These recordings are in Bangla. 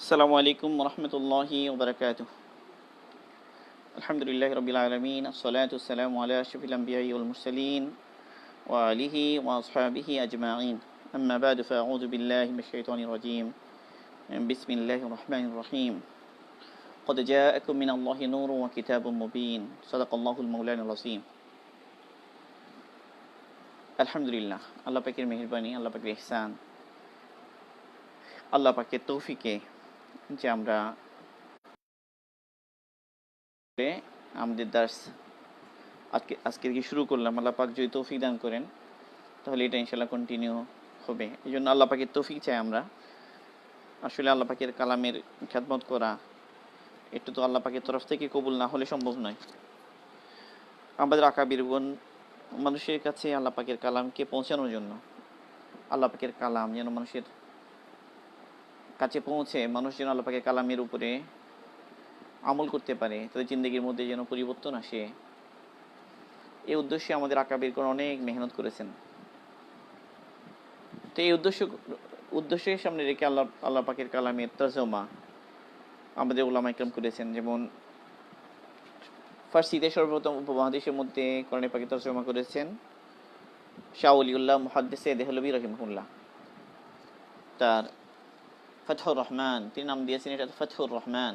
আসসালামু আলাইকুম ওরহমতুল্লাহি ওবরাকাতুহ। আলহামদুলিল্লাহি রাব্বিল আলামিন, আসসালাতু ওয়াসসালামু আলা আশরাফিল আমবিয়াই ওয়াল মুরসালিন ওয়া আলিহি ওয়া আসহাবিহি আজমাইন। আম্মা বা'দু ফাআউযু বিল্লাহি মিনাশ শাইতানির রাজীম। বিসমিল্লাহির রহমানির রহিম। قد جاءكم من الله نور وكتاب مبين صدق الله المولان العظيم। আলহামদুলিল্লাহ, আল্লাহ পাকের মেহেরবানি, আল্লাহ পাকের ইহসান, আল্লাহ পাকের তৌফিকে যে আমরা আমাদের দার্স আজকে কি শুরু করলাম। আল্লাহ পাক যদি তৌফিক দান করেন তাহলে এটা ইনশাল্লাহ কন্টিনিউ হবে। এই জন্য আল্লাহ পাকের তৌফিক চাই আমরা। আসলে আল্লাহ পাকের কালামের খিদমত করা একটু তো আল্লাহ পাকের তরফ থেকে কবুল না হলে সম্ভব নয়। আমাদের আকাবিরগণ মানুষের কাছে আল্লাহ পাকের কালামকে পৌঁছানোর জন্য, আল্লাহ পাকের কালাম যেন মানুষের কাছে পৌঁছে, মানুষ যেন আল্লাহ পাকের কালামের উপরে আমল করতে পারে, তাদের জিন্দগির মধ্যে যেন পরিবর্তন আসে, এই উদ্দেশ্যে আমাদের আকাবিরগণ অনেক মেহনত করেছেন। তো এই উদ্দেশ্যের সামনে রেখে আল্লাহ পাকের কালামের তরজমা আমাদের উলামা ইকরাম করেছেন। যেমন ফার্সিতে সর্বপ্রথম উপমহাদেশের মধ্যে কোরআন পাকের তরজমা করেছেন শাহ ওলিউল্লাহ মুহাদ্দিসে দেহলভী রাহিমাহুল্লাহ। তার ফাতহুর রহমান, তিনি নাম দিয়েছেন এটা ফাতহুর রহমান।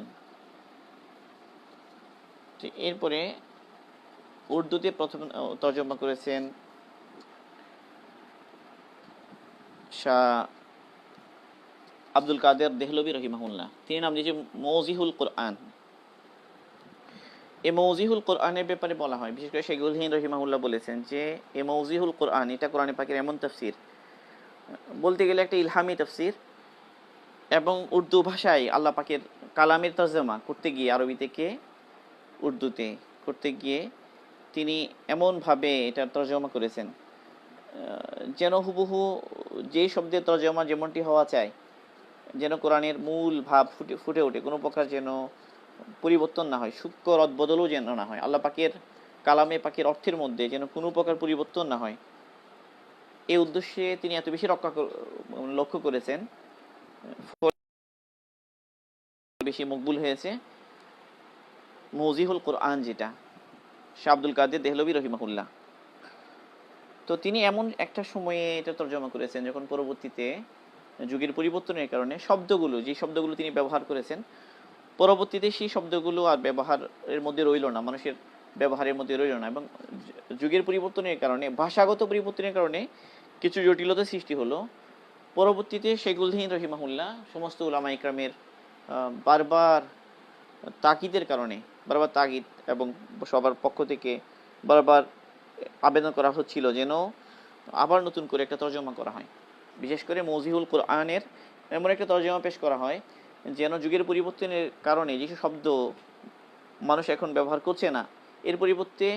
এরপরে উর্দুতে প্রথম তরজমা করেছেন শাহ আব্দুল কাদের দেহলভী রহিমাহুল্লাহ, তিনি নাম দিয়েছেন মওজিহুল কোরআন। এই মওজিহুল কোরআনের ব্যাপারে বলা হয়, বিশেষ করে শেখুল হিন্দ রহিমাহুল্লাহ বলেছেন যে এই মওজিহুল কোরআন এটা কোরআন পাকের এমন তাফসির, বলতে গেলে একটা ইলহামি তাফসির, এবং উর্দু ভাষায় আল্লাহ পাকের কালামের তরজমা করতে গিয়ে, আরবি থেকে উর্দুতে করতে গিয়ে তিনি এমনভাবে এটা তরজমা করেছেন যেন হুবহু যেই শব্দের তরজমা যেমনটি হওয়া চায়, যেন কোরআনের মূল ভাব ফুটে ওঠে, কোনো প্রকার যেন পরিবর্তন না হয়, সূক্ষ্ম রদবদলও যেন না হয়, আল্লাহ পাকের কালামে পাকের অর্থের মধ্যে যেন কোনো প্রকার পরিবর্তন না হয়, এই উদ্দেশ্যে তিনি এত বেশি লক্ষ্য করেছেন, বেশি মকবুল হয়েছে মওজিহুল কোরআন, যেটা শাহ আব্দুল কাদের দেহলভী রহিমাহুল্লাহ। তো তিনি এমন একটা সময়ে এটা তরজমা করেছেন যখন পরবর্তীতে যুগের পরিবর্তনের কারণে যে শব্দগুলো তিনি ব্যবহার করেছেন, পরবর্তীতে সেই শব্দগুলো আর ব্যবহারের মধ্যে রইল না, মানুষের ব্যবহারের মধ্যে রইল না, এবং যুগের পরিবর্তনের কারণে, ভাষাগত পরিবর্তনের কারণে কিছু জটিলতা সৃষ্টি হলো। পরবর্তীতে শেখুল হিন্দ রহিমাহুল্লাহ সমস্ত উলামা ইকরামের বারবার তাকিদের কারণে, বারবার তাগিদ এবং সবার পক্ষ থেকে বারবার আবেদন করা হচ্ছিল যেন আবার নতুন করে একটা তরজমা করা হয়, বিশেষ করে মওজিহুল কোরআনের এমন একটা তরজমা পেশ করা হয় যেন যুগের পরিবর্তনের কারণে যেসব শব্দ মানুষ এখন ব্যবহার করছে না, এর পরিবর্তে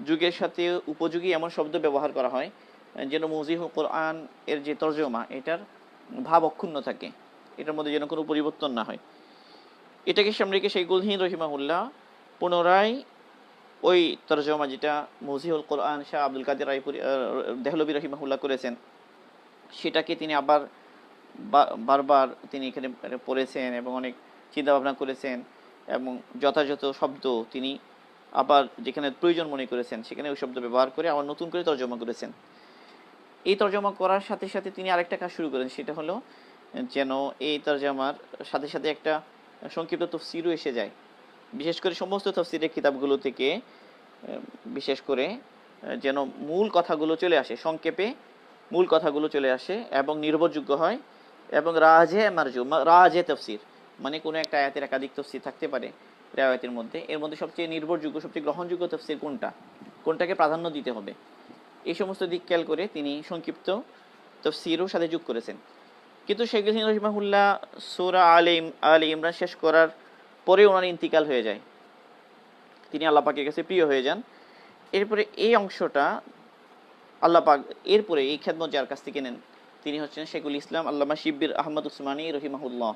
যুগের সাথে উপযোগী এমন শব্দ ব্যবহার করা হয় যেন মওজিহুল কোরআন এর যে তরজমা এটার ভাব অক্ষুণ্ণ থাকে, এটার মধ্যে যেন কোনো পরিবর্তন না হয়। এটাকে সামনে রেখে শেখুল হিন্দ রহিমাহুল্লাহ পুনরায় ওই তরজমা যেটা মওজিহুল কোরআন শাহ আব্দুল কাদের দেহলভী রহিমাহুল্লাহ করেছেন, সেটাকে তিনি আবার বারবার তিনি এখানে পড়েছেন এবং অনেক চিন্তা ভাবনা করেছেন, এবং যথাযথ শব্দ তিনি আবার যেখানে প্রয়োজন মনে করেছেন সেখানে ওই শব্দ ব্যবহার করে আবার নতুন করে তরজমা করেছেন। এই তরজমা করার সাথে সাথে তিনি আরেকটা কাজ শুরু করেন, সেটা হলো যেন এই তরজমার সাথে সাথে একটা সংক্ষিপ্ত তাফসীরও এসে যায়, বিশেষ করে সমস্ত তাফসীরের কিতাবগুলো থেকে বিশেষ করে যেন মূল কথাগুলো চলে আসে, সংক্ষেপে মূল কথাগুলো চলে আসে এবং নির্ভরযোগ্য হয়, এবং রাজে তাফসীর মানে কোনো একটা আয়াতের একাধিক তাফসীর থাকতে পারে রিওয়ায়াতের মধ্যে, এর মধ্যে সবচেয়ে নির্ভরযোগ্য, সবচেয়ে গ্রহণযোগ্য তাফসীর কোনটাকে প্রাধান্য দিতে হবে, এই সমস্ত দিক খেয়াল করে তিনি সংক্ষিপ্ত তাফসীরও সাথে যোগ করেছেন। কিন্তু শেখুল হিন্দ রহিমাহুল্লাহ সূরা আলে ইমরান শেষ করার পরে ওনার ইন্তিকাল হয়ে যায়, তিনি আল্লাহ পাকের কাছে প্রিয় হয়ে যান। এরপরে এই অংশটা আল্লাহ পাক এরপরে এই খেদমত যার কাছ থেকে নেন তিনি হচ্ছেন শেখুল ইসলাম আল্লামা শিব্বির আহমদ উসমানী রহিমাহুল্লাহ।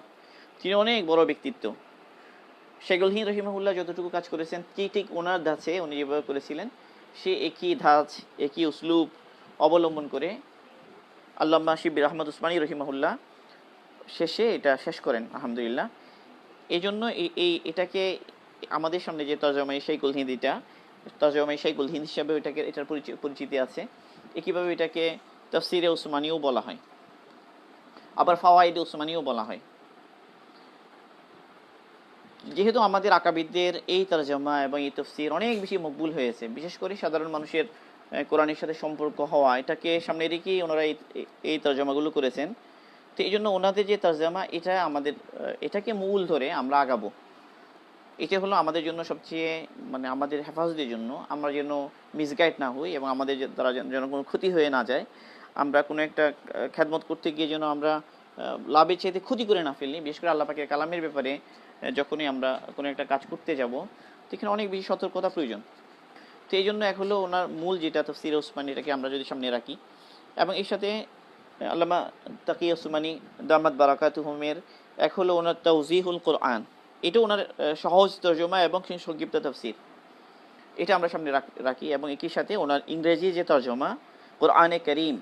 তিনি অনেক বড় ব্যক্তিত্ব। শেখুল হিন্দ রহিমাহুল্লাহ যতটুকু কাজ করেছেন ঠিক ওনার ধাঁচে উনি যেভাবে করেছিলেন, সে একই ধাঁচ একই উসলুব অবলম্বন করে আল্লামা শিব্বির আহমদ উসমানী রহিমাহুল্লাহ শেষে এটা শেষ করেন আলহামদুলিল্লাহ। এই জন্য এটাকে আমাদের সামনে যে তরজমায়ে শাইখুল হিন্দিটা, তরজমায়ে শাইখুল হিন্দ হিসাবে এটার পরিচিতি আছে। একইভাবে এটাকে তাফসিরে উসমানীও বলা হয়, আবার ফাওয়াইদে উসমানীও বলা হয়। যেহেতু আমাদের আকাবিদদের এই তরজমা এবং এই তাফসির অনেক বেশি মকবুল হয়েছে, বিশেষ করে সাধারণ মানুষের কোরআনের সাথে সম্পর্ক হওয়া, এটাকে সামনে রেখেই ওনারা এই তরজমাগুলো করেছেন। তো এই জন্য ওনাদের যে তরজমা, এটা আমাদের এটাকে মূল ধরে আমরা আগাবো। এটা হলো আমাদের জন্য সবচেয়ে মানে আমাদের হেফাজতের জন্য, আমরা যেন মিসগাইড না হই এবং আমাদের দ্বারা যেন কোনো ক্ষতি হয়ে না যায়। আমরা কোনো একটা খেদমত করতে গিয়ে যেন আমরা লাভের চাইতে ক্ষতি করে না ফেলি। বিশেষ করে আল্লাহ পাকের কালামের ব্যাপারে যখনই আমরা কোনো একটা কাজ করতে যাব, সেখানে অনেক বেশি সতর্কতা প্রয়োজন। তো এই জন্য এক হলো ওনার মূল যেটা তাফসির উসমানী, এটাকে আমরা যদি সামনে রাখি, এবং এর সাথে আল্লামা তাকি উসমানী দামাত বারাকাতুহুমের এক হলো ওনার তাওজিহুল কোরআন, এটা ওনার সহজ তর্জমা এবং সংক্ষিপ্ত তাফসির, এটা আমরা সামনে রাখি। এবং একই সাথে ওনার ইংরেজি যে তর্জমা কোরআনে করিম,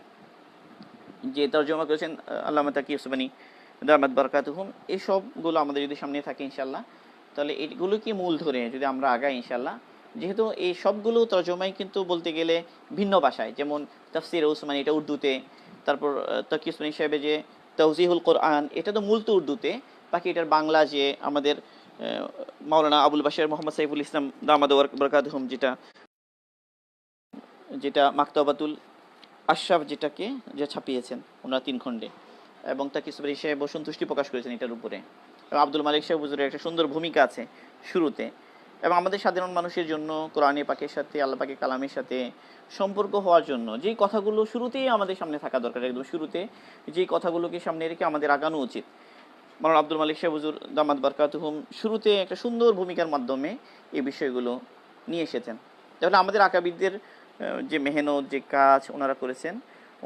যে তর্জমা করেছেন আল্লামা তাকি উসমানী দামাত বারাকাতুহুম, এই সবগুলো আমাদের যদি সামনে থাকে ইনশাল্লাহ, তাহলে এইগুলোকে মূল ধরে যদি আমরা আগাই ইনশাল্লাহ, যেহেতু এই সবগুলো তর্জমাই কিন্তু বলতে গেলে ভিন্ন ভাষায়, যেমন তাফসির উসমানী এটা উর্দুতে, তারপর তাকি উসমানী সাহেবের যে তাওজিহুল কোরআন এটা তো মূল তো উর্দুতে, বাকি এটার বাংলা যে আমাদের মাওলানা আবুল বাশার মোহাম্মদ সাইফুল ইসলাম দামাত বারাকাতুহুম যেটা মাকতাবাতুল আশরাফ যেটাকে ছাপিয়েছেন ওনারা 3 খণ্ডে, এবং তাকি উসমানী সাহেব সন্তুষ্টি প্রকাশ করেছেন এটার উপরে। এবং আব্দুল মালিক সাহেব হুজুরের একটা সুন্দর ভূমিকা আছে শুরুতে। এবং আমাদের সাধারণ মানুষের জন্য কোরআনে পাকের সাথে আল্লাহ পাকের কালামের সাথে সম্পর্ক হওয়ার জন্য যেই কথাগুলো শুরুতেই আমাদের সামনে থাকা দরকার, একদম শুরুতে যেই কথাগুলোকে সামনে রেখে আমাদের আগানো উচিত, মাওলানা আব্দুল মালিক সাহেব হুজুর দামাত বারাকাতুহুম শুরুতে একটা সুন্দর ভূমিকার মাধ্যমে এই বিষয়গুলো নিয়ে এসেছেন। তাহলে আমাদের আকাবিদদের যে মেহনত, যে কাজ ওনারা করেছেন,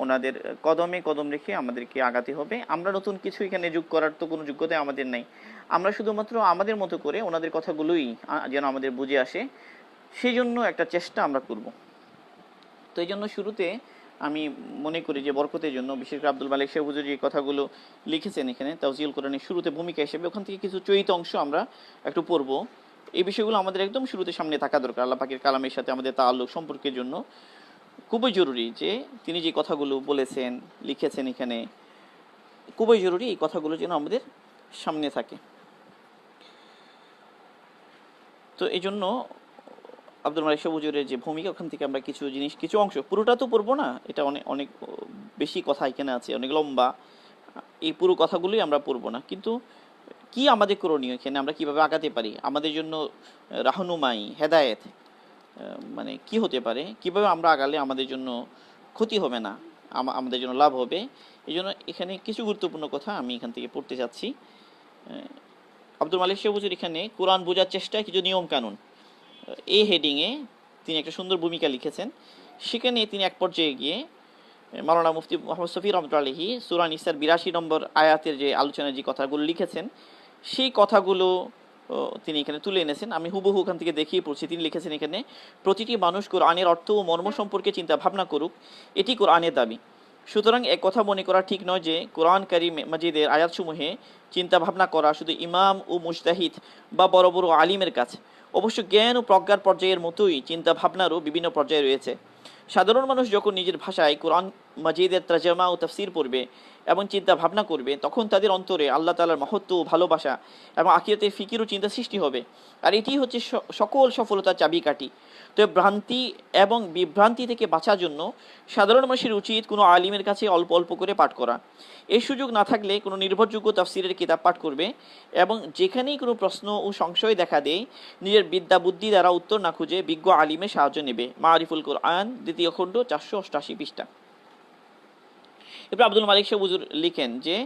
ওনাদের কদমে কদম রেখে আমাদেরকে আগাতে হবে। আমরা নতুন কিছু এখানে যোগ করার তো কোনো যোগ্যতা আমাদের নেই, আমরা শুধুমাত্র আমাদের মতো করে ওনাদের কথাগুলোই যেন আমাদের বুঝে আসে, সেই জন্য একটা চেষ্টা আমরা করব। তো এই জন্য শুরুতে আমি মনে করি যে বরকতের জন্য, বিশেষ করে আব্দুল মালিক সাহেব হুজুর যে কথাগুলো লিখেছেন এখানে তাওজিহুল কোরআনের শুরুতে ভূমিকা হিসেবে, ওখান থেকে কিছু চয়িত অংশ আমরা একটু পড়ব। এই বিষয়গুলো আমাদের একদম শুরুতে সামনে থাকা দরকার। আল্লাহ পাকের কালামের সাথে আমাদের তাআল্লুক সম্পর্কের জন্য খুবই জরুরি যে তিনি যে কথাগুলো বলেছেন, লিখেছেন এখানে, খুবই জরুরি এই কথাগুলো যেন আমাদের সামনে থাকে। তো এই জন্য আব্দুল মালিক সাহেব হুজুরের যে ভূমিকা, ওখান থেকে আমরা কিছু জিনিস, কিছু অংশ, পুরোটা তো পড়বো না, এটা অনেক অনেক বেশি কথা এখানে আছে, অনেক লম্বা, এই পুরো কথাগুলোই আমরা পড়বো না। কিন্তু কি আমাদের করণীয়, এখানে আমরা কিভাবে আগাতে পারি, আমাদের জন্য রাহনুমাই, হেদায়েত মানে কি হতে পারে, কিভাবে আমরা আগালে আমাদের জন্য ক্ষতি হবে না, আমাদের জন্য লাভ হবে, এই জন্য এখানে কিছু গুরুত্বপূর্ণ কথা আমি এখান থেকে পড়তে চাচ্ছি। আব্দুল মালিক সাহেব হুজুর এখানে কোরআন বোঝার চেষ্টায় কিছু নিয়ম কানুন, এই হেডিংয়ে তিনি একটা সুন্দর ভূমিকা লিখেছেন। সেখানে তিনি এক পর্যায়ে গিয়ে মাওলানা মুফতি মোহাম্মদ শফি রহমতুল্লাহ আলাইহি সূরা নিসার 82 নম্বর আয়াতের যে আলোচনায় যে কথাগুলো লিখেছেন, সেই কথাগুলো তিনি এখানে তুলে এনেছেন। আমি হুবহু ওখান থেকে দেখিয়ে পড়ছি। তিনি লিখেছেন এখানে, প্রতিটি মানুষ কোরআনের অর্থ ও মর্ম সম্পর্কে চিন্তা ভাবনা করুক, এটি কোরআনের দাবি। সুতরাং এক কথা মনে করা ঠিক নয় যে কোরআন কারীম মাজিদের আয়াতসমূহে চিন্তা ভাবনা করা শুধু ইমাম ও মুজতাহিদ বা বড় বড় আলিমের কাজ। অবশ্য জ্ঞান ও প্রজ্ঞার পর্যায়ের মতোই চিন্তা ভাবনারও বিভিন্ন পর্যায়ে রয়েছে। সাধারণ মানুষ যখন নিজের ভাষায় কোরআন মাজিদের তরজমা ও তাফসির পড়বে এবং চিন্তা ভাবনা করবে, তখন তাদের অন্তরে আল্লাহ তাআলার মহত্ব ও ভালোবাসা এবং আখিরাতের ফিকির ও চিন্তা সৃষ্টি হবে। আর এটি হচ্ছে সকল সফলতার চাবিকাঠি। তো ভ্রান্তি এবং বিভ্রান্তি থেকে বাঁচার জন্য সাধারণ মানুষের উচিত কোনো আলিমের কাছে অল্প অল্প করে পাঠ করা। এই সুযোগ না থাকলে কোনো নির্ভরযোগ্য তাফসিরের কিতাব পাঠ করবে, এবং যেখানেই কোনো প্রশ্ন ও সংশয় দেখা দেয় নিজের বিদ্যা বুদ্ধি দ্বারা উত্তর না খুঁজে বিজ্ঞ আলিমের সাহায্য নেবে। মারিফুল কোরআন 2য় খণ্ড 488 পৃষ্ঠা। এরপর আব্দুল মালিক সাহেব হুজুর লিখেন যে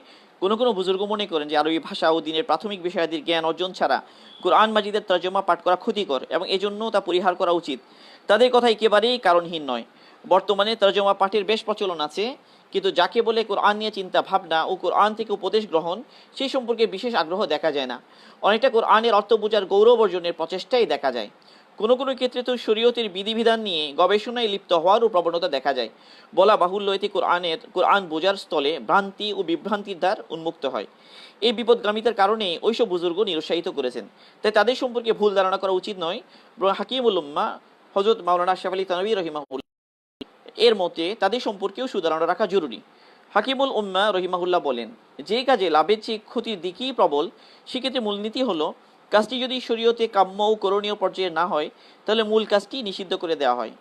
কোনো বুজুর্গ মনে করেন যে আরবি ভাষা ও দিনের প্রাথমিক বিষয়াদির জ্ঞান অর্জন ছাড়া কোরআন মাজিদের তরজমা পাঠ করা ক্ষতিকর এবং এজন্য তা পরিহার করা উচিত। তাদের কথা একেবারেই কারণহীন নয়। বর্তমানে তরজমা পাঠের বেশ প্রচলন আছে, কিন্তু যাকে বলে কোরআন নিয়ে চিন্তা ভাবনা ও কোরআন থেকে উপদেশ গ্রহণ, সেই সম্পর্কে বিশেষ আগ্রহ দেখা যায় না। অনেকটা কোরআনের অর্থ বোঝার গৌরব অর্জনের প্রচেষ্টাই দেখা যায়। কোনো কোনো ক্ষেত্রে তো শরীয়তের বিধিবিধান নিয়ে গবেষণায় লিপ্ত হওয়ারও প্রবণতা দেখা যায়। বলা বাহুল্য, এতে কোরআন বোঝার স্থলে ভ্রান্তি ও বিভ্রান্তির দ্বার উন্মুক্ত হয়। এই বিপদগামিতার কারণে ওইসব বুজুর্গ নিরুৎসাহিত করেছেন, তাই তাদের সম্পর্কে ভুল ধারণা করা উচিত নয়। হাকিমুল উম্মাহ হযরত মাওলানা আশরাফ আলী থানভী রহিমাহুল্লাহ এর মতে তাদের সম্পর্কেও সুধারণা রাখা জরুরি। হাকিমুল উম্মাহ রহিমাহুল্লাহ বলেন, যে কাজে লাভের চেয়ে ক্ষতির দিকই প্রবল, সেক্ষেত্রে মূলনীতি হলো কাজটি যদি শরীয়তে কাম্য ও করণীয় পর্যায়ে না হয় তাহলে মূল কাজটি নিষিদ্ধ করে দেওয়া হয়।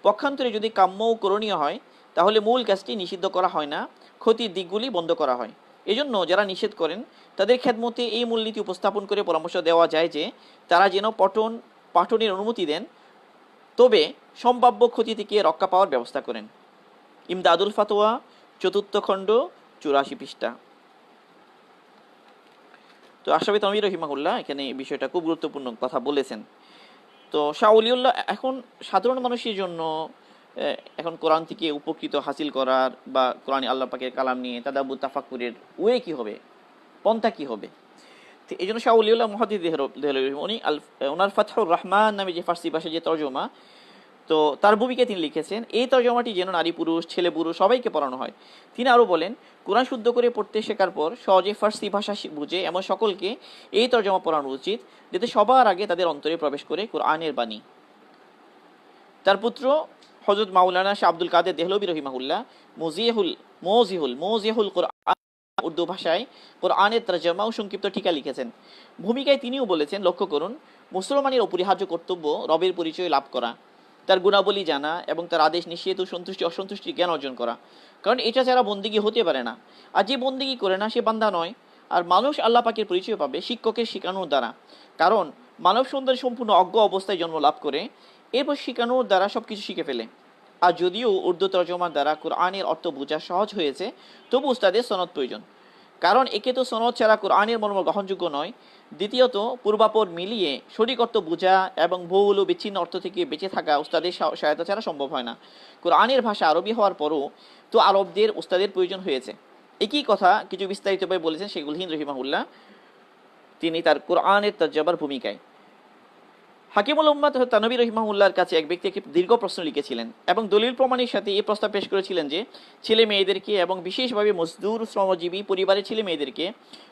পক্ষান্তরে যদি কাম্য ও করণীয় হয় তাহলে মূল কাজটি নিষিদ্ধ করা হয় না, ক্ষতির দিকগুলি বন্ধ করা হয়। এজন্য যারা নিষেধ করেন তাদের খেদমতে এই মূলনীতি উপস্থাপন করে পরামর্শ দেওয়া যায় যে তারা যেন পাঠনের অনুমতি দেন, তবে সম্ভাব্য ক্ষতি থেকে রক্ষা পাওয়ার ব্যবস্থা করেন। ইমদাদুল ফাতোয়া, 4th খণ্ড, 84 পৃষ্ঠা। তো আশরাফ থানভী রহিমাহুল্লাহ এখানে বিষয়টা খুব গুরুত্বপূর্ণ কথা বলেছেন। তো শাহ ওলিউল্লাহ এখন সাধারণ মানুষের জন্য এখন কোরআন থেকে উপকৃত হাসিল করার বা কোরআন আল্লাহ পাকের কালাম নিয়ে তাদাব্বুর তাফাক্কুরের ওয়ে কি হবে, পন্থা কি হবে, তো এই জন্য শাহ ওলিউল্লাহ মুহাদ্দিস দেহলভী উনি ওনার ফাতহুর রহমান নামে যে ফার্সি ভাষায় যে তরজমা, তো তার ভূমিকায় তিনি লিখেছেন এই তরজমাটি যেন নারী পুরুষ ছেলে পুরুষ সবাইকে পড়ানো হয়। তিনি আরও বলেন, কোরআন শুদ্ধ করে পড়তে শেখার পর সহজে ফার্সি ভাষা বুঝে এমন সকলকে এই তরজমা পড়ানো উচিত, যাতে সবার আগে তাদের অন্তরে প্রবেশ করে কোরআনের বাণী। তার পুত্র হযরত মাওলানা শাহ আব্দুল কাদের দেহলভী রহিমাহুল্লাহ মোজিহুল কোরআন উর্দু ভাষায় কোরআনের তরজমা ও সংক্ষিপ্ত টিকা লিখেছেন। ভূমিকায় তিনিও বলেছেন, লক্ষ্য করুন, মুসলমানের অপরিহার্য কর্তব্য রবের পরিচয় লাভ করা, তার গুণাবলী জানা এবং তার আদেশ নিষেধ ও সন্তুষ্টি অসন্তুষ্টি জ্ঞান অর্জন করা, কারণ এটা ছাড়া বন্দিগি হতে পারে না। আর যে বন্দিগি করে না সে বান্দা নয়। আর মানুষ আল্লাহ পাকের পরিচয় পাবে শিক্ষকের শেখানোর দ্বারা, কারণ মানব সুন্দর সম্পূর্ণ অজ্ঞ অবস্থায় জন্ম লাভ করে, এরপর শেখানোর দ্বারা সবকিছু শিখে ফেলে। আর যদিও উর্দু তরজমার দ্বারা কোরআনের অর্থ বোঝা সহজ হয়েছে, তবু উস্তাদের সনদ প্রয়োজন, কারণ একে তো সনদ ছাড়া কোরআনের মর্ম গ্রহণযোগ্য নয়। দ্বিতীয়ত পূর্বাপর মিলিয়ে সঠিক অর্থ বোঝা এবং ভুল ও বিচ্ছিন্ন অর্থ থেকে বেঁচে থাকা উস্তাদের সহায়তা ছাড়া সম্ভব হয় না। কোরআনের ভাষা আরবি হওয়ার পরও তো আরবদের উস্তাদের প্রয়োজন হয়েছে। একই কথা কিছু বিস্তারিতভাবে বলেছেন শেখুল হিন্দ রহিমাহুল্লাহ তিনি তার কোরআনের তরজমার ভূমিকায়। হাকিমুল উম্মাহ থানভী রহিমাহুল্লাহর কাছে এক ব্যক্তি একটি দীর্ঘ প্রশ্ন লিখেছিলেন এবং দলিল প্রমাণের সাথে এই প্রস্তাব পেশ করেছিলেন যে ছেলে মেয়েদেরকে এবং বিশেষভাবে মজদুর শ্রমজীবী পরিবারের ছেলে মেয়েদেরকে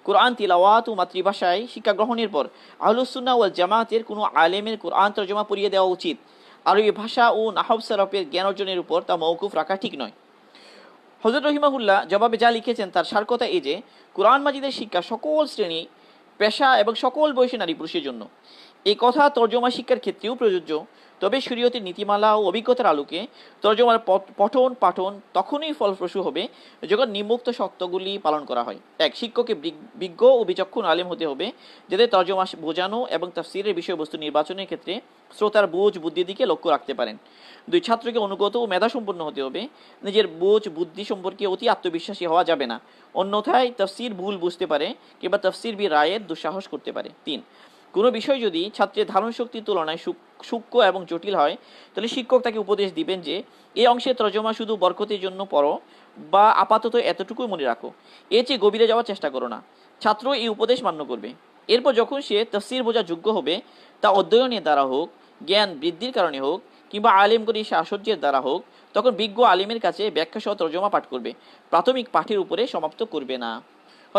কোরআন তিলাওয়াত ও মাতৃভাষায় শিক্ষা গ্রহণের পর আহলুস সুন্নাহ ওয়াল জামাতের কোনো আলেমের কোরআন তরজমা পড়িয়ে দেওয়া উচিত। আরবি ভাষা ও নাহব সরফের জ্ঞান অর্জনের উপর তা মওকুফ রাখা ঠিক নয়। হযরত রহিমাহুল্লাহ জবাবে যা লিখেছেন তার সার কথা এই যে কোরআন মাজিদের শিক্ষা সকল শ্রেণী, পেশা এবং সকল বয়সী নারী পুরুষের জন্য। এই কথা তর্জমা শিক্ষার ক্ষেত্রেও প্রযোজ্য। তবে শরীয়তের নীতিমালা ও অভিজ্ঞতার আলোকে তর্জমার পঠন পাঠন তখনই ফলপ্রসূ হবে যখন নিম্নোক্ত শর্তগুলি পালন করা হয়। এক, শিক্ষককে বিজ্ঞ ও বিচক্ষণ আলেম হতে হবে, যাতে তর্জমা বোঝানো এবং তাফসীরের বিষয়বস্তু নির্বাচনের ক্ষেত্রে শ্রোতার বুঝ বুদ্ধির দিকে লক্ষ্য রাখতে পারেন। দুই, ছাত্রকে অনুগত ও মেধাসম্পন্ন হতে হবে। নিজের বুঝ বুদ্ধি সম্পর্কে অতি আত্মবিশ্বাসী হওয়া যাবে না, অন্যথায় তাফসীর ভুল বুঝতে পারে কিংবা তাফসীর বি রায়ের দুঃসাহস করতে পারে। তিন, কোনো বিষয় যদি ছাত্রের ধারণ শক্তির তুলনায় সূক্ষ্ম এবং জটিল হয় তাহলে শিক্ষক তাকে উপদেশ দিবেন যে এই অংশের তর্জমা শুধু বরকতের জন্য পড়ো বা আপাতত এতটুকুই মনে রাখো, এর চেয়ে গভীরে যাওয়ার চেষ্টা করো না। ছাত্র এই উপদেশ মান্য করবে। এরপর যখন সে তাফসীর বোঝার যোগ্য হবে, তা অধ্যয়নের দ্বারা হোক, জ্ঞান বৃদ্ধির কারণে হোক, কিংবা আলেমগণী সাহচর্যের দ্বারা হোক, তখন বিজ্ঞ আলিমের কাছে ব্যাখ্যা সহ তর্জমা পাঠ করবে, প্রাথমিক পাঠের উপরে সমাপ্ত করবে না।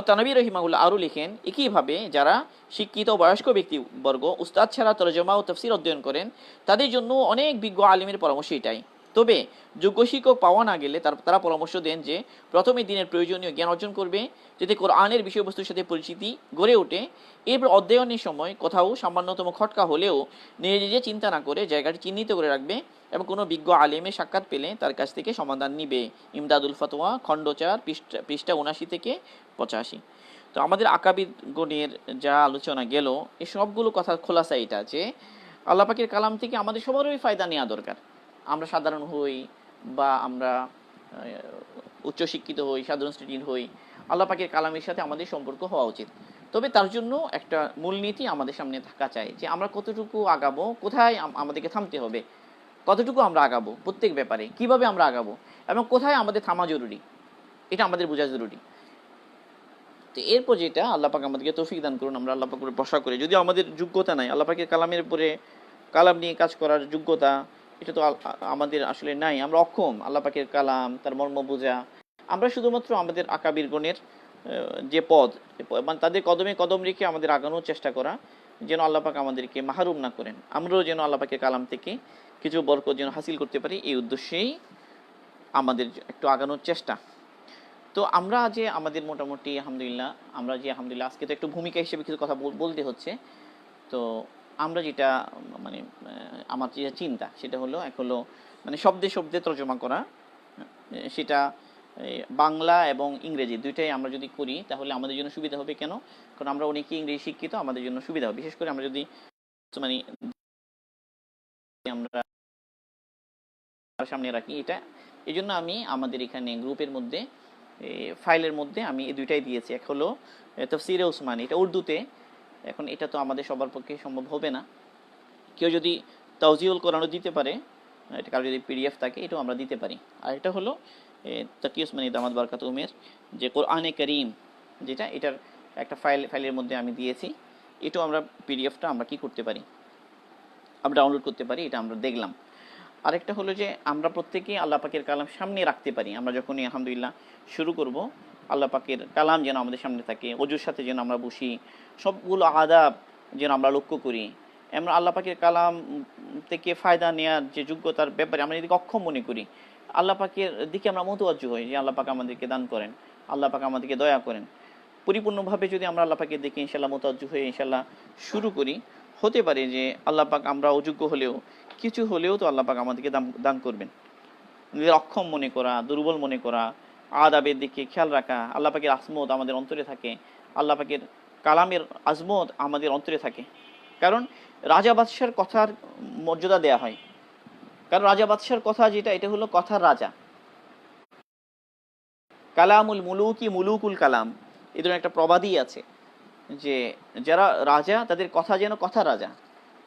থানভী রহিমাহুল্লাহ আরও লিখেন, একইভাবে যারা শিক্ষিত বয়স্ক ব্যক্তিবর্গ উস্তাদ ছাড়া তরজমা ও তাফসীর অধ্যয়ন করেন তাদের জন্য অনেক বিজ্ঞ আলিমের পরামর্শ এটাই। তবে যোগ্য শিক্ষক পাওয়া না গেলে তারা পরামর্শ দেন যে প্রথমে দিনের প্রয়োজনীয় জ্ঞান অর্জন করবে, যাতে কোরআনের বিষয়বস্তুর সাথে পরিচিতি গড়ে ওঠে। এরপর অধ্যয়নের সময় কোথাও সামান্যতম খটকা হলেও নিজে নিজে চিন্তা না করে জায়গাটি চিহ্নিত করে রাখবে এবং কোনো বিজ্ঞ আলেমের সাক্ষাৎ পেলে তার কাছ থেকে সমাধান নিবে। ইমদাদুল ফাতোয়া খণ্ড 4 পৃষ্ঠা 79 থেকে 85। তো আমাদের আকাবিদগণের যা আলোচনা গেল এই সবগুলো কথা খোলাসা এটা যে আল্লাহ পাকের কালাম থেকে আমাদের সবারই ফায়দা নেওয়া দরকার। আমরা সাধারণ হই বা আমরা উচ্চশিক্ষিত হই, সাধারণ স্টুডেন্ট হই, আল্লাহ পাকের কালামের সাথে আমাদের সম্পর্ক হওয়া উচিত। তবে তার জন্য একটা মূলনীতি আমাদের সামনে থাকা চাই যে আমরা কতটুকু আগাবো, কোথায় আমাদেরকে থামতে হবে, কতটুকু আমরা আগাবো প্রত্যেক ব্যাপারে, কিভাবে আমরা আগাবো এবং কোথায় আমাদের থামা জরুরি, এটা আমাদের বোঝা জরুরি। তো এরপর যেটা আল্লাহ পাক আমাদেরকে তৌফিক দান করুন, আমরা আল্লাহ পাকের ভরসা করি। যদি আমাদের যোগ্যতা নাই, আল্লাহ পাকের কালামের উপরে কালাম নিয়ে কাজ করার যোগ্যতা এটা তো আমাদের আসলে নাই, আমরা অক্ষম আল্লাহ পাকের কালাম তার মর্ম বোঝা। আমরা শুধুমাত্র আমাদের আকাবিরগণের যে পদ, মানে তাদের কদমে কদম রেখে আমাদের আগানোর চেষ্টা করা, যেন আল্লাহ পাক আমাদেরকে মাহরুম না করেন, আমরাও যেন আল্লাহ পাকের কালাম থেকে কিছু বরকত যেন হাসিল করতে পারি, এই উদ্দেশ্যেই আমাদের একটু আগানোর চেষ্টা। তো আমরা যে আমাদের মোটামুটি আলহামদুলিল্লাহ, আমরা যে আলহামদুলিল্লাহ আজকে তো একটু ভূমিকা হিসেবে কিছু কথা বলতে হচ্ছে। তো আমরা যেটা মানে আমার যে চিন্তা সেটা হলো, এক হলো মানে শব্দে শব্দে তর্জমা করা, সেটা বাংলা এবং ইংরেজি দুইটাই আমরা যদি করি তাহলে আমাদের জন্য সুবিধা হবে। কেন? কারণ আমরা অনেকেই ইংরেজি শিক্ষিত, আমাদের জন্য সুবিধা হবে, বিশেষ করে আমরা যদি মানে আমরা সামনে রাখি এটা। এই জন্য আমি আমাদের এখানে গ্রুপের মধ্যে ফাইলের মধ্যে আমি এই দুইটাই দিয়েছি। এক হলো তাফসীরে উসমানী, এটা উর্দুতে। এখন এটা তো আমাদের সবার পক্ষে সম্ভব হবে না, কেউ যদি তাওজিউল কোরআনও দিতে পারে, এটা কারো যদি পিডিএফ থাকে এটাও আমরা দিতে পারি। আর এটা হলো তাকি উসমানী দামাত বারকাতুহুমের যে কোরআনে কারীম, যেটা এটার একটা ফাইলের মধ্যে আমি দিয়েছি। এটাও আমরা পিডিএফটা আমরা কি করতে পারি, আমরা ডাউনলোড করতে পারি, এটা আমরা দেখলাম। আরেকটা হলো যে আমরা প্রত্যেকেই আল্লাহ পাকের কালাম সামনে রাখতে পারি। আমরা যখনই আলহামদুলিল্লাহ শুরু করব, আল্লাহ পাকের কালাম যেন আমাদের সামনে থাকে, অজুর সাথে যেন আমরা বসি, সবগুলো আদাব যেন আমরা লক্ষ্য করি। আমরা আল্লাহ পাকের কালাম থেকে ফায়দা নেওয়ার যে যোগ্যতার ব্যাপারে আমরা যদি অক্ষম মনে করি, আল্লাহ পাকের দিকে আমরা মুতাওয়াজ্জু হই যে আল্লাহ পাক আমাদেরকে দান করেন, আল্লাহ পাক আমাদেরকে দয়া করেন। পরিপূর্ণভাবে যদি আমরা আল্লাহ পাকের দিকে ইনশাল্লাহ মুতাওয়াজ্জু হয়ে ইনশাল্লাহ শুরু করি, হতে পারে যে আল্লাহ পাক আমরা অযোগ্য হলেও কিছু হলেও তো আল্লাহ পাক আমাদেরকে দান করবেন। নিজের অক্ষম মনে করা, দুর্বল মনে করা, আদাবের দিকে খেয়াল রাখা, আল্লাহ পাকের আজমত আমাদের অন্তরে থাকে, আল্লাহ পাকের কালামের আজমত আমাদের অন্তরে থাকে। কারণ রাজা বাদশার কথার মর্যাদা দেয়া হয়, কারণ রাজা বাদশার কথা যেটা, এটা হলো কথার রাজা। কালামুল মুলুকি মুলুকুল কালাম, এই ধরনের একটা প্রবাদই আছে যে যারা রাজা তাদের কথা যেন কথা রাজা।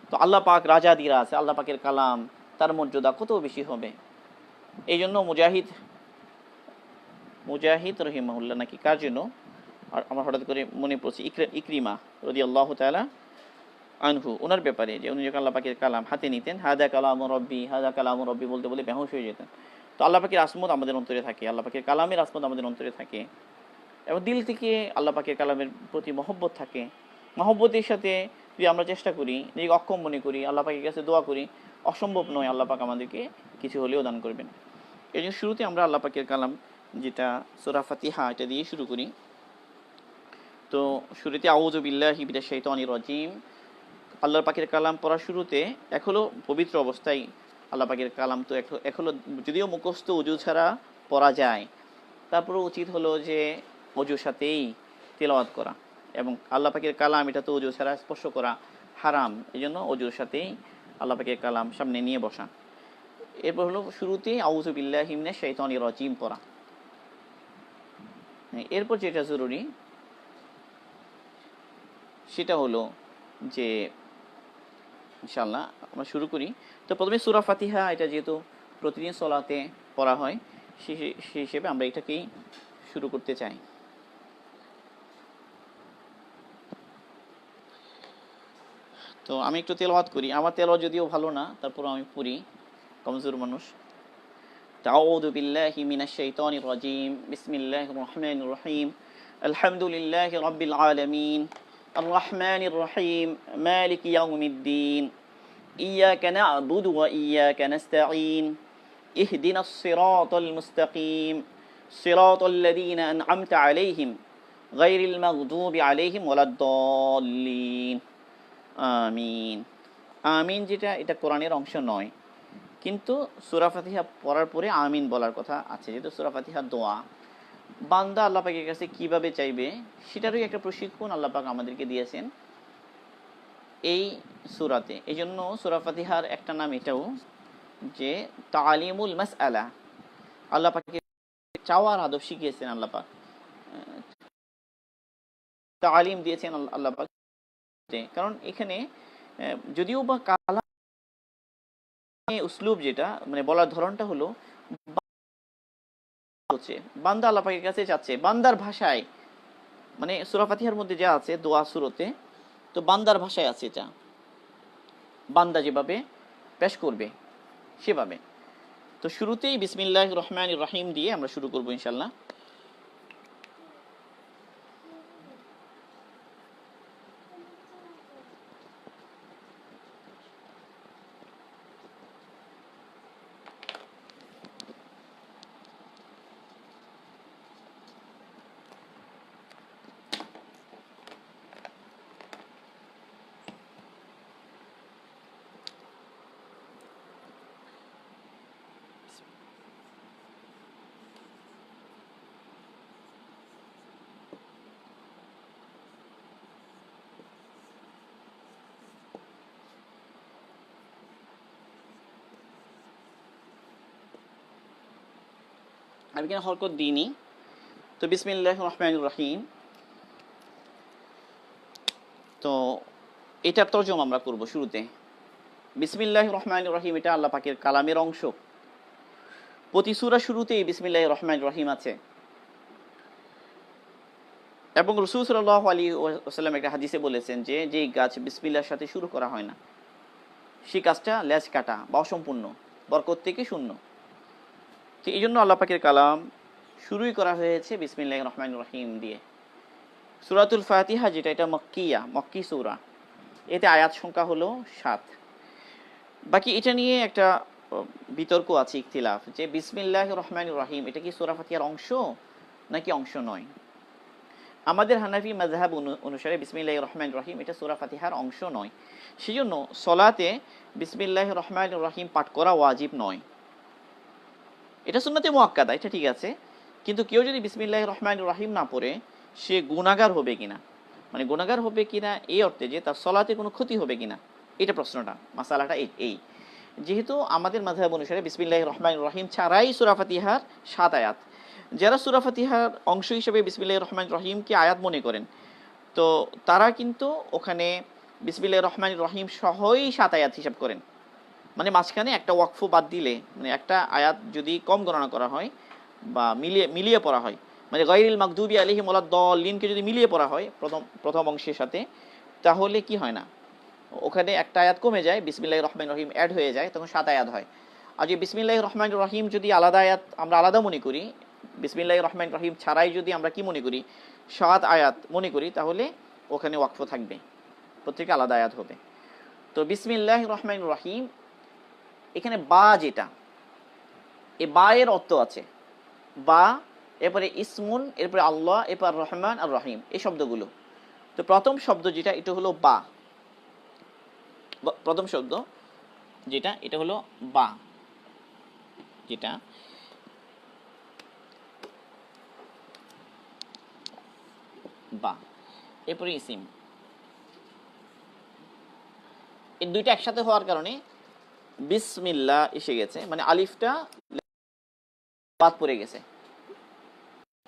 তো আল্লাহ পাক রাজা দিরা আছে, আল্লাহ পাকের কালাম তার মর্যাদা কত বেশি হবে। এই জন্য মুজাহিদ রহিমাহুল্লাহ নাকি কার জন্য, আর আমার হঠাৎ করে মনে পড়ছে ইকরিমা রাদিয়াল্লাহু তাআলা আনহু, ওনার ব্যাপারে যে উনি যখন আল্লাহ পাকের কালাম হাতে নিতেন, হাদা কালামু রব্বি বলতে বলে বেহুশ হয়ে যেতেন। তো আল্লাহ পাকের আসমত আমাদের অন্তরে থাকে, আল্লাহ পাকের কালামের আসমত আমাদের অন্তরে থাকে, এবং দিল থেকে আল্লাহ পাকের কালামের প্রতি মহব্বত থাকে। মহব্বতের সাথে যদি আমরা চেষ্টা করি, নিজেকে অক্ষম মনে করি, আল্লাহ পাকের কাছে দোয়া করি, অসম্ভব নয়, আল্লাহ পাক আমাদেরকে কিছু হলেও দান করবেন। এই জন্য শুরুতে আমরা আল্লাহ পাকের কালাম যেটা সূরা ফাতিহা, এটা দিয়ে শুরু করি। তো শুরুতে আউযু বিল্লাহি মিনাশ শাইতানির রাজিম, আল্লাহ পাকের কালাম পড়ার শুরুতে এক হলো পবিত্র অবস্থায় আল্লাহ পাকের কালাম তো এক হলো যদিও মুখস্থ উজু ছাড়া পড়া যায়, তারপরে উচিত হলো যে অজুর সাথেই তেলাওয়াত করা, এবং আল্লাহ পাকের কালাম এটা তো অজু ছাড়া স্পর্শ করা হারাম, এই জন্য অজুর সাথেই আল্লাহ পাকের কালাম সামনে নিয়ে বসা। এরপর হলো শুরুতেই আউযু বিল্লাহি মিনাশ শাইতানির রাজিম পড়া। এরপর যেটা জরুরি সেটা হলো যে ইনশাআল্লাহ আমরা শুরু করি। তো প্রথমে সূরা ফাতিহা, এটা যেহেতু প্রতিদিন সালাতে পড়া হয়, সেই হিসেবে আমরা এটাকেই শুরু করতে চাই। তো আমি একটু তেলাওয়াত করি, আমার তেলাওয়াত যদিও ভালো না, তারপর আমি পড়ি, কমজোর মানুষ। আউযু বিল্লাহি মিনাশ শাইতানির রাজিম, বিসমিল্লাহির রহমানির রহিম, আলহামদুলিল্লাহি রাব্বিল আলামিন, আর রহমানির রহিম, মালিকি ইয়াউমিদ্দিন, إياك نعبد وإياك نستعين اهدنا الصراط المستقيم صراط الذين أنعمت عليهم غير المغضوب عليهم ولا الضالين আমিন। আমিন যেটা, এটা কোরআনের অংশ নয়, কিন্তু সূরা ফাতিহা পড়ার পরে আমিন বলার কথা আছে, যেহেতু সূরা ফাতিহা দোয়া। বান্দা আল্লাহ পাকের কাছে কিভাবে চাইবে সেটারই একটা প্রশিক্ষণ আল্লাহ পাক আমাদেরকে দিয়েছেন এই সূরাতে। এই জন্য সূরা ফাতিহার একটা নাম এটাও যে তালিমুল মাসআলা, আল্লাহ পাক চাওয়ার আদব শিখিয়েছেন, আল্লাহ পাক তালিম দিয়েছেন আল্লাহ পাক। কারণ এখানে যদিও বা কালাম উসলুব যেটা মানে বলার ধরনটা হলো বান্দা আল্লাহ পাকের কাছে চাচ্ছে বান্দার ভাষায়, মানে সূরা ফাতিহার মধ্যে যা আছে দোয়া সুরতে, তো বান্দার ভাষায় আছে এটা। বান্দা যেভাবে পেশ করবে সেভাবে। তো শুরুতেই বিসমিল্লাহির রহমানির রহিম দিয়ে আমরা শুরু করব ইনশাআল্লাহ। আমি এখানে হরকত দিইনি। তো বিসমিল্লাহির রহমানির রহিম, তো এটার তরজমা আমরা করব শুরুতে। বিসমিল্লাহির রহমানির রহিম এটা আল্লাহ পাকের কালামের অংশ। প্রতি সূরা শুরুতেই বিসমিল্লাহির রহমানির রহিম আছে। এবং রাসূল সাল্লাল্লাহু আলাইহি ওয়াসাল্লাম একটা হাদিসে বলেছেন যে যেই গাছ বিসমিল্লাহর সাথে শুরু করা হয় না সেই গাছটা লেজ কাটা বা অসম্পূর্ণ, বরকত থেকে শূন্য। তো এই জন্য আল্লাহ পাকের কালাম শুরুই করা হয়েছে বিসমিল্লাহির রহমানির রহিম দিয়ে। সূরাতুল ফাতিহা যেটা, এটা মক্কি সূরা, এতে আয়াত সংখ্যা হলো 7। বাকি এটা নিয়ে একটা বিতর্ক আছে, ইখতিলাফ, যে বিসমিল্লাহির রহমানির রহিম এটা কি সূরা ফাতিহার অংশ নাকি অংশ নয়। আমাদের হানাফি মাযহাব অনুসারে বিসমিল্লাহির রহমানির রহিম এটা সূরা ফাতিহার অংশ নয়। সেজন্য সলাতে বিসমিল্লাহির রহমানির রহিম পাঠ করা ওয়াজিব নয়। এটা সুন্নতে মুআক্কাদা, এটা ঠিক আছে। কিন্তু কেউ যদি বিসমিল্লাহির রহমানির রহিম না পড়ে সে গুনাহগার হবে কিনা, মানে গুনাহগার হবে কিনা এই অর্থে যে তার সলাতে কোনো ক্ষতি হবে কিনা, এটা প্রশ্নটা, মাসালাটা এই। যেহেতু আমাদের মাযহাব অনুসারে বিসমিল্লাহির রহমানির রহিম ছাড়াই সূরা ফাতিহার 7 আয়াত। যারা সূরা ফাতিহার অংশ হিসেবে বিসমিল্লাহির রহমানির রহিমকে আয়াত মনে করেন, তো তারা কিন্তু ওখানে বিসমিল্লাহির রহমানির রহিম সহই 7 আয়াত হিসাব করেন। মানে মাঝখানে একটা ওয়াকফ বাদ দিলে, মানে একটা আয়াত যদি কম গণনা করা হয় বা মিলিয়ে পড়া হয়, মানে গায়রিল মাগদুবি আলাইহিম ওয়ালাদ-দাল্লিনকে যদি মিলিয়ে পড়া হয় প্রথম অংশের সাথে, তাহলে কি হয় না, ওখানে একটা আয়াত কমে যায়, বিসমিল্লাহির রহমানির রহিম অ্যাড হয়ে যায়, তখন 7 আয়াত হয়। আর যে বিসমিল্লাহির রহমানির রহিম যদি আলাদা আয়াত আমরা আলাদা মনে করি, বিসমিল্লাহির রহমানির রহিম ছাড়াই যদি আমরা কি মনে করি 7 আয়াত মনে করি, তাহলে ওখানে ওয়াকফ থাকবে, প্রত্যেকটা আলাদা আয়াত হবে। তো বিসমিল্লাহির রহমানির রহিম, এখানে বা যেটা, এই বা এর অর্থ আছে, বা, এরপরে ইসমুন, এরপরে আল্লাহ, এরপর রহমান আর রহিম, এই শব্দগুলো। তো প্রথম শব্দ যেটা, এটা হলো বা, প্রথম শব্দ যেটা এটা হলো বা, যেটা বা, এরপরে ইসিম। এই দুইটা একসাথে হওয়ার কারণে বিসমিল্লাহ এসে গেছে, মানে আলিফটা বাদ পড়ে গেছে।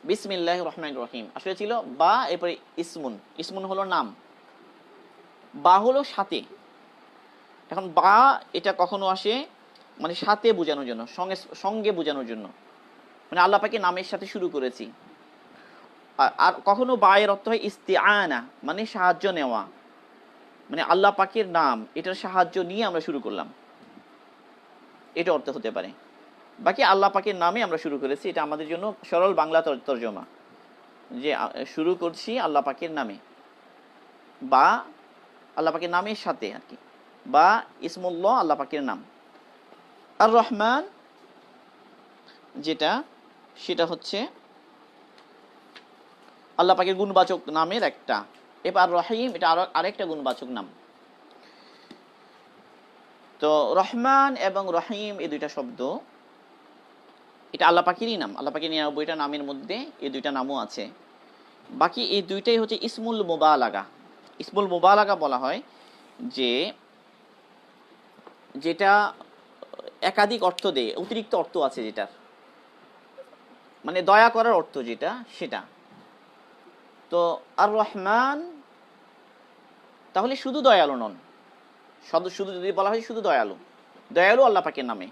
বিসমিল্লাহির রহমানির রহিম আসলে ছিল বা, এরপরে ইসমুন হলো নাম, বা হলো সাথে। এখন বা এটা কখনো আসে মানে সাথে বোঝানোর জন্য, সঙ্গে বোঝানোর জন্য, মানে আল্লাহ পাকের নামের সাথে শুরু করেছি। আর কখনো বা এর অর্থ হয় ইস্তিআনা, মানে সাহায্য নেওয়া, মানে আল্লাহ পাকের নাম, এটার সাহায্য নিয়ে আমরা শুরু করলাম, এটা অর্থ হতে পারে। বাকি আল্লাহ পাকের নামে আমরা শুরু করেছি, এটা আমাদের জন্য সরল বাংলা তর্জমা, যে শুরু করছি আল্লাহ পাকের নামে, বা আল্লাহ পাকের নামের সাথে আর কি, বা ইসমুল্লাহ আল্লাহ পাকের নাম। আর রহমান যেটা, সেটা হচ্ছে আল্লাহ পাকের গুণবাচক নামের একটা। এবার রহিম এটা আরেকটা গুণবাচক নাম। তো রহমান এবং রহিম এই দুইটা শব্দ, এটা আল্লাহ পাকেরই নাম। আল্লাহ পাকের 99টা নামের মধ্যে এই দুইটা নামও আছে। বাকি এই দুইটাই হচ্ছে ইসমুল মুবালাগা। ইসমুল মুবালাগা বলা হয় যে যেটা একাধিক অর্থ দেয়, অতিরিক্ত অর্থ আছে যেটার, মানে দয়া করার অর্থ যেটা, সেটা। তো আর রহমান তাহলে শুধু দয়ালু নন, শুধু যদি বলা হয় শুধু দয়ালু আল্লাহ পাকের নামে,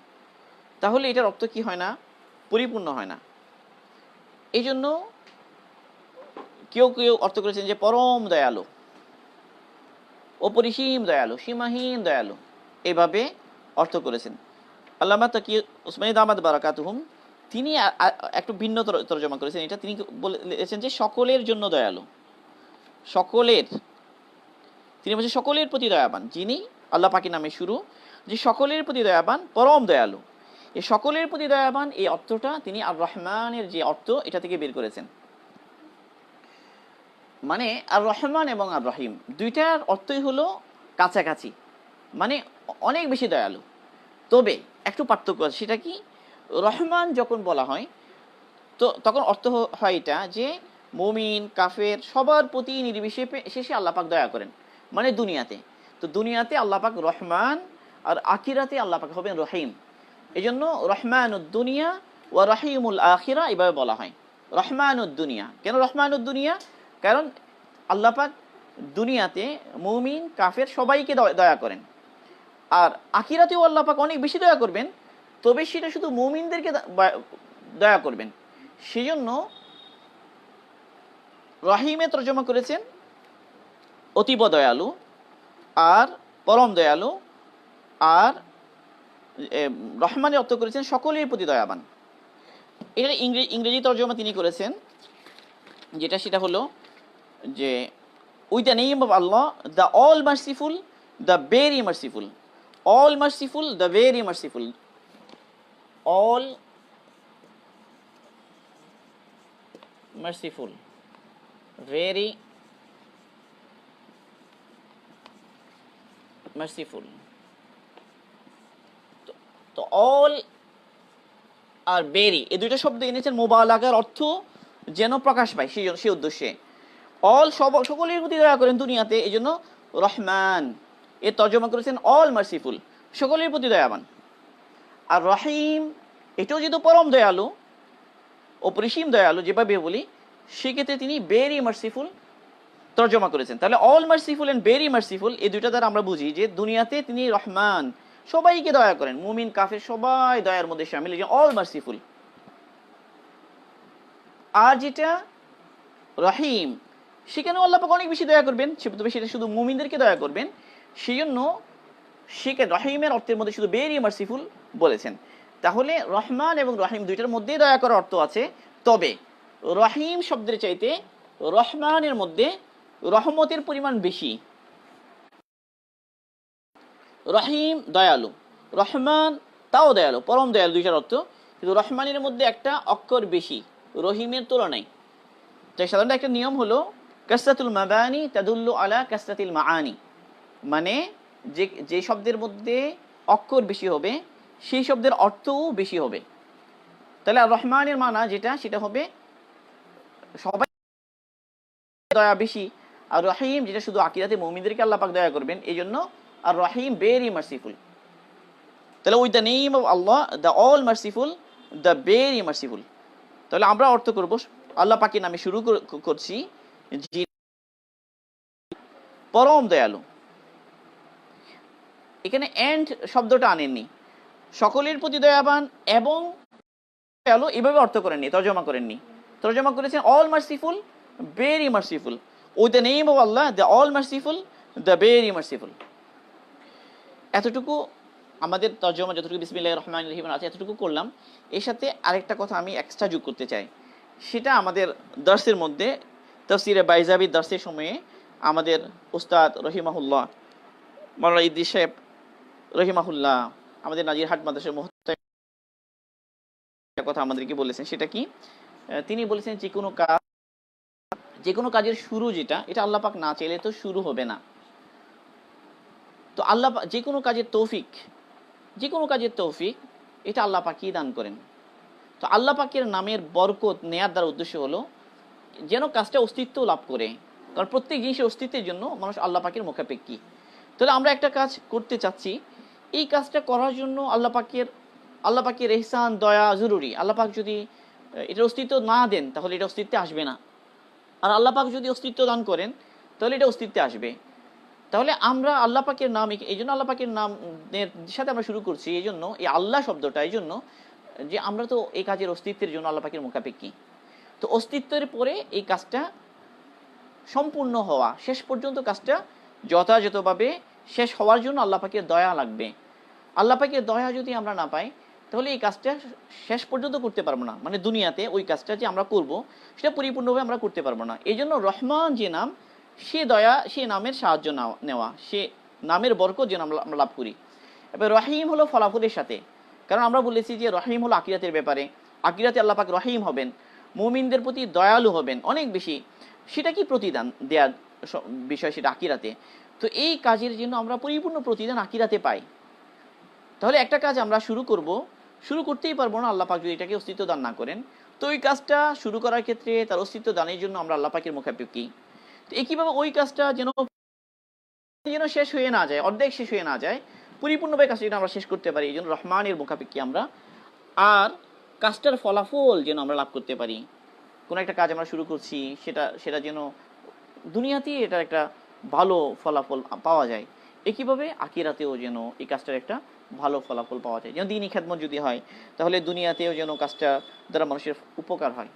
তাহলে এটার অর্থ কি হয় না, পরিপূর্ণ হয় না। এই জন্য কেউ অর্থ করেছেন যে পরম দয়ালু, অপরিসীম দয়ালু, সীমাহীন দয়ালু, এভাবে অর্থ করেছেন। আল্লামা তাকি উসমানী দামাত বারাকাতুহুম তিনি একটু ভিন্ন তরজমা করেছেন। এটা তিনি বলেছেন যে সকলের জন্য দয়ালু, সকলের, তিনি বলছেন সকলের প্রতি দয়াবান, যিনি আল্লাহ পাকের নামে শুরু, যে সকলের প্রতি দয়াবান, পরম দয়ালু। এই সকলের প্রতি দয়াবান এই অর্থটা তিনি আর রহমানের যে অর্থ এটা থেকে বের করেছেন। মানে আর রহমান এবং আর রহিম দুইটার অর্থই হলো কাছাকাছি, মানে অনেক বেশি দয়ালু। তবে একটু পার্থক্য আছে, সেটা কি, রহমান যখন বলা হয় তো তখন অর্থ হয় এটা যে মুমিন কাফের সবার প্রতি নির্বিশেষে আল্লাহ পাক দয়া করেন, মানে দুনিয়াতে। তো দুনিয়াতে আল্লাহ পাক রহমান, আর আখিরাতে আল্লাহ পাক হবেন রহিম। এই জন্য রহমানুদ দুনিয়া ওয়া রহিমুল আখিরা এভাবে বলা হয়। রহমানুদ দুনিয়া, কেন রহমানুদ দুনিয়া? কারণ আল্লাহ পাক দুনিয়াতে মুমিন কাফের সবাইকে দয়া করেন, আর আখিরাতেও আল্লাহ পাক অনেক বেশি দয়া করবেন, তবে সেটা শুধু মুমিনদেরকে দয়া করবেন। সেই জন্য রহিমে তর্জমা করেছেন অতীব দয়ালু আর পরম দয়ালু, আর রহমানের অর্থ করেছেন সকলের প্রতি দয়াবান। এটা ইংরেজি তর্জমা তিনি করেছেন যেটা, সেটা হলো যে with the name of Allah the all merciful, the very merciful. All merciful, the very merciful. All merciful, very merciful. তো অল আর ভেরি এই দুইটা শব্দ এনেছেন মুবালাগার অর্থ যেন প্রকাশ পায় সেই উদ্দেশ্যে। অল সকলের প্রতি দয়া করেন দুনিয়াতে, এই জন্য রহমান এর তর্জমা করেছেন অল মার্সিফুল, সকলের প্রতি দয়াবান। আর রহিম এটাও যেহেতু পরম দয়ালু, অপরিসীম দয়ালু যেভাবে বলি, সেক্ষেত্রে তিনি ভেরি মার্সিফুল তর্জমা করেছেন। তাহলে all merciful and very merciful এই দুইটা দ্বারা আমরা বুঝি যে দুনিয়াতে তিনি রহমান, সবাইকে দয়া করেন, মুমিন কাফের সবাই দয়ার মধ্যে শামিল, অল মার্সিফুল। আর যেটা রহিম, সেখানেও আল্লাহ পাক অনেক বেশি দয়া করবেন, সেটা শুধু মুমিনদেরকে দয়া করবেন। সেই জন্য সেখানে রহিমের অর্থের মধ্যে শুধু ভেরি মার্সিফুল বলেছেন। তাহলে রহমান এবং রহিম দুইটার মধ্যেই দয়া করার অর্থ আছে, তবে রহিম শব্দের চাইতে রহমানের মধ্যে রহমতের পরিমাণ বেশি। রহিম দয়ালু, রহমান তাও দয়ালু, পরম দয়ালু, দুইটার অর্থ, কিন্তু রহমানের মধ্যে একটা অক্ষর বেশি রহিমের তুলনায়। তাই সাধারণত একটা নিয়ম হলো কাসরাতুল মাবানি তাদুল্লু আলা কাসরাতিল মাআনি, মানে যে শব্দের মধ্যে অক্ষর বেশি হবে সেই শব্দের অর্থও বেশি হবে। তাহলে আর রহমানের মানা যেটা, সেটা হবে সবাই দয়া বেশি, আর রহিম যেটা শুধু আকিরাতে মুমিনদেরকে আল্লাহ পাক দয়া করবেন, এই জন্য আর রহিম ভেরি মার্সিফুল। তাহলে with the name of Allah the all merciful, the very merciful. তাহলে আমরা অর্থ করব আল্লাহ পাকের নামে শুরু করছি, পরম দয়ালু। এখানে এন্ড শব্দটা আনেননি, সকলের প্রতি দয়াবান এবং দয়ালু এভাবে অর্থ করেননি, তর্জমা করেননি। তর্জমা করেছেন all merciful, very merciful, with the name of Allah the all merciful, the very merciful. এতটুকু আমাদের তর্জমা যতটুকু বিসমিল্লাহির রহমানির রহিম আছে এতটুকু করলাম। এর সাথে আরেকটা কথা আমি এক্সট্রা যোগ করতে চাই, সেটা আমাদের দর্সের মধ্যে তাফসিরে বাইজাবির দর্সের সময়ে আমাদের উস্তাদ রহিমাহুল্লাহ মাওলানা ইদ্রিস সাহেব রহিমাহুল্লাহ আমাদের নাজিরহাট মাদ্রাসার মুহতামিম কথা আমাদেরকে বলেছেন। সেটা কি, তিনি বলেছেন যে কোনো কাজের শুরু যেটা, এটা আল্লাহ পাক না চাইলে তো শুরু হবে না। তো আল্লাহ যে কোনো কাজের তৌফিক এটা আল্লাহ পাকই দান করেন। তো আল্লাহ পাকের নামের বরকত নেয়ার দ্বারা উদ্দেশ্য হলো যেন কাজটা অস্তিত্ব লাভ করে, কারণ প্রত্যেক জিনিসের অস্তিত্বের জন্য মানুষ আল্লাহ পাকের মুখাপেক্ষী। তাহলে আমরা একটা কাজ করতে চাচ্ছি, এই কাজটা করার জন্য আল্লাহ পাকের ইহসান দয়া জরুরি। আল্লাহ পাক যদি এটার অস্তিত্ব না দেন তাহলে এটা অস্তিত্বে আসবে না, আর আল্লাহ পাক যদি অস্তিত্ব দান করেন তাহলে এটা অস্তিত্বে আসবে। তাহলে আমরা আল্লাহ পাকের নাম, এই জন্য আল্লাহ পাকের নামের সাথে আমরা শুরু করছি, এই জন্য এই আল্লাহ শব্দটা, এই জন্য যে আমরা তো এই কাজের অস্তিত্বের জন্য আল্লাহ পাকের মুখাপেক্ষী। তো অস্তিত্বের পরে এই কাজটা সম্পূর্ণ হওয়া, শেষ পর্যন্ত কাজটা যথাযথভাবে শেষ হওয়ার জন্য আল্লাহ পাকের দয়া লাগবে। আল্লাহ পাকের দয়া যদি আমরা না পাই তাহলে এই কাজটা শেষ পর্যন্ত করতে পারবো না, মানে দুনিয়াতে ওই কাজটা যে আমরা করব সেটা পরিপূর্ণভাবে আমরা করতে পারবো না। এই জন্য রহমান যে নাম, সে দয়া, সে নামের সাহায্য নেওয়া, সে নামের বরকত যেন আমরা লাভ করি। এবার রহিম হলো ফলাফলের সাথে, কারণ আমরা বলেছি যে রহিম হলো আকিরাতের ব্যাপারে, আকিরাতে আল্লাহ পাক রহিম হবেন, মুমিনদের প্রতি দয়ালু হবেন অনেক বেশি। সেটা কি প্রতিদান দেওয়ার বিষয়, সেটা আকিরাতে। তো এই কাজের জন্য আমরা পরিপূর্ণ প্রতিদান আকিরাতে পাই। তাহলে একটা কাজ আমরা শুরু করতেই পারবো না আল্লাহ পাক যদি এটাকে অস্তিত্ব দান না করেন। তো ওই কাজটা শুরু করার ক্ষেত্রে তার অস্তিত্ব দানের জন্য আমরা আল্লাহ পাকের মুখাপেক্ষী। তো একইভাবে ওই কাজটা যেন শেষ হয়ে না যায়, অর্ধেক শেষ হয়ে না যায়, পরিপূর্ণভাবে কাজটা যেন আমরা শেষ করতে পারি, এই জন্য রহমানের মুখাপেক্ষী আমরা। আর কাজটার ফলাফল যেন আমরা লাভ করতে পারি। কোনো একটা কাজ আমরা শুরু করছি, সেটা যেন দুনিয়াতেই এটার একটা ভালো ফলাফল পাওয়া যায়, একইভাবে আখিরাতেও যেন এই কাজটার একটা ভালো ফলাফল পাওয়া যায়। যেন দ্বীনি খেদমত যদি হয় তাহলে দুনিয়াতেও যেন কাজটা দ্বারা মানুষের উপকার হয়,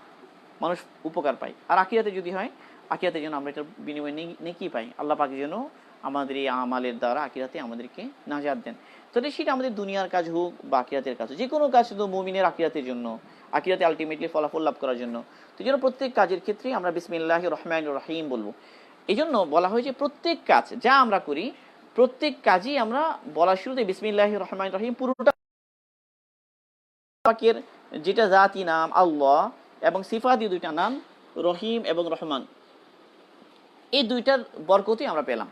মানুষ উপকার পায়। আর আখিরাতে যদি হয়, আখিরাতে যেন আমরা এটার বিনিময়ে নেকি পাই। আল্লাহ পাক যেন আমাদের এই আমালের দ্বারা আখিরাতে আমাদেরকে নাজাত দেন। তাহলে সেটা আমাদের দুনিয়ার কাজ হোক বা আখিরাতের কাজ হোক, যে কোনো কাজ শুধু মুমিনের আখিরাতের জন্য, আখিরাতে আলটিমেটলি ফলাফল লাভ করার জন্য। তো যেন প্রত্যেক কাজের ক্ষেত্রেই আমরা বিসমিল্লাহির রহমানির রহিম বলবো। এই জন্য বলা হয় যে প্রত্যেক কাজ যা আমরা করি, প্রত্যেক কাজই আমরা বলার শুরুতে বিসমিল্লাহির রহমানির রহিম পুরোটা পাকের যেটা জাতি নাম আল্লাহ এবং সিফাতি দুইটা নাম রহিম এবং রহমান, এই দুইটার বরকতই আমরা পেলাম।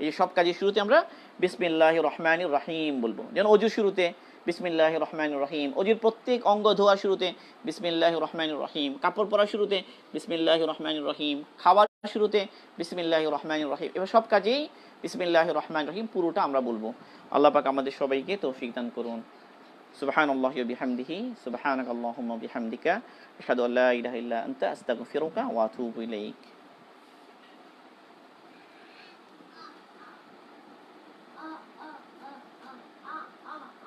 এই সব কাজের শুরুতে আমরা বিসমিল্লাহির রহমানির রহিম বলবো। যেন অজুর শুরুতে বিসমিল্লাহির রহমানির রহিম, অজুর প্রত্যেক অঙ্গ ধোয়ার শুরুতে বিসমিল্লাহির রহমানির রহিম, কাপড় পরার শুরুতে বিসমিল্লাহির রহমানির রহিম, খাওয়ার শুরুতে বিসমিল্লাহির রহমানির রহিম, এবার সব কাজেই বিসমিল্লাহির রহমানির রহিম পুরোটা আমরা বলবো। আল্লাহ পাক আমাদের সবাইকে তৌফিক দান করুন। সুবহানাল্লাহি ওয়া বিহামদিহি, সুবহানাকাল্লাহুম্মা বিহামদিকা, আশহাদু আল্লা ইলাহা ইল্লা আনতা, আস্তাগফিরুকা ওয়া আতুবু ইলাইক।